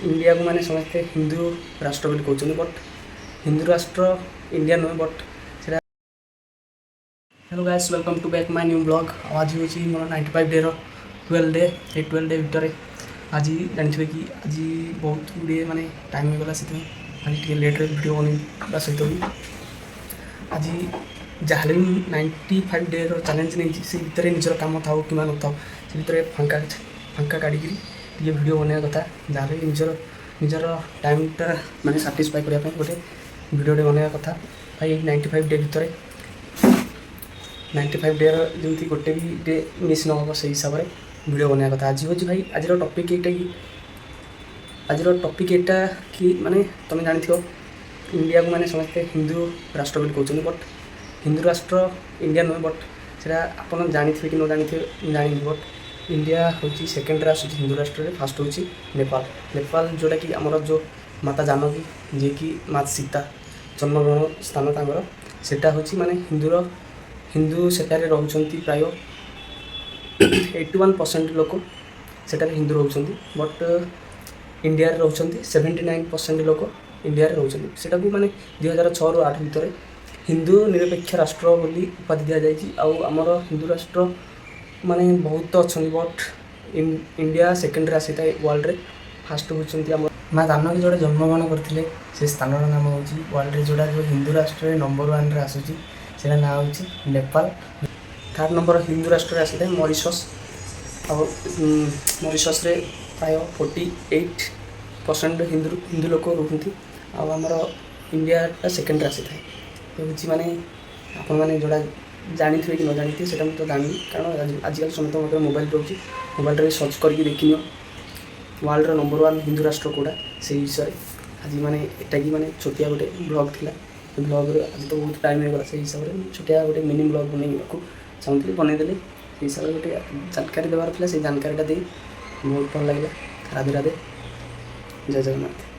India को माने समस्ते हिंदू राष्ट्र बोली कहते बट हिंदू राष्ट्र इंडिया नुहे बट से hello guys welcome to back my new blog. आज हूँ मोर 95 डे 12 डे ये 12 डे भितर आज जानते कि आज बहुत गुड़े माने टाइम होगा से आज टे लेट्रे भिड बना सहित भी आज जहाँ भी 95 डे चैलेंज नहीं से भितर निजर कम था कि न था से भितर फांका फांका काढ़ी टे भिड बनवा कथा जहाँ भी निजर निजर टाइमटा माने साटिस्फाई करने गोटे भिडियोटे बनवा कथा भाई 95 डे भितर 95 डे जमी गोटे भी डे मिस न हो से हिसाब से भिडियो बनवा कथा। आज हूँ भाई आज टॉपिक यहाँ कि आज टॉपिक यहाँ कि माने तुम जानी इंडिया को माने समस्ते हिंदू राष्ट्र बोली कहते बट हिंदू राष्ट्र इंडिया नुहे बट से आप जानी कि न जानी जानी बट इंडिया हूँ सेकेंड आस हिंदू राष्ट्र में फास्ट हूँ नेपाल नेपाल जोटा कि आमर जो माता जानकी जी कि माता सीता जन्मग्रहण स्थान तांगर सेटा हूँ माने हिंदू सेठारे रोचंती प्राय 81% लोक सेठारे हिंदू रोचंती बट इंडिया रोचंती 79% लोक इंडिया रोचंती सेटा को माने 2006 ରୁ 8 भितर हिंदू निरपेक्ष राष्ट्र बोली उपाधि दि जाइए आमर हिंदू राष्ट्र माने बहुत अच्छा बट इंडिया सेकेंड आसी था वर्ल्ड रे फास्ट होती माँ जानकी जोड़ा जन्मग्रहण करते से स्थान नाम हूँ वर्ल्ड रे जोड़ा जो हिंदू राष्ट्र नंबर 1 रे आसूँ से ना हूँ नेपाल। थर्ड नंबर हिंदू राष्ट्र आसी था मॉरिशस और मॉरिशस रे प्राय 48% हिंदू लोक रुहती आमर इंडिया सेकेंड आसी था हूँ माने आपण मैंने जोड़ा जानी थे कि न जानी थे से तो जानी कारण आजकल समस्त मतलब मोबाइल रोचे मोबाइल सर्च करके देखनी वर्ल्ड नंबर 1 हिंदू राष्ट्र कौटा से विषय आज माने एटा कि माने छोटिया गोटे ब्लॉग थिला ब्लॉग आज तो बहुत टाइम होगा से हिसाब से छोटिया गोटे मिनी ब्लॉग बनवाक चाहूँगी बनईदेली से हिसाब से गोटे जानकारी देवार था से जानकारीटा दे बहुत भल लगे। राधे राधे जय जगन्नाथ।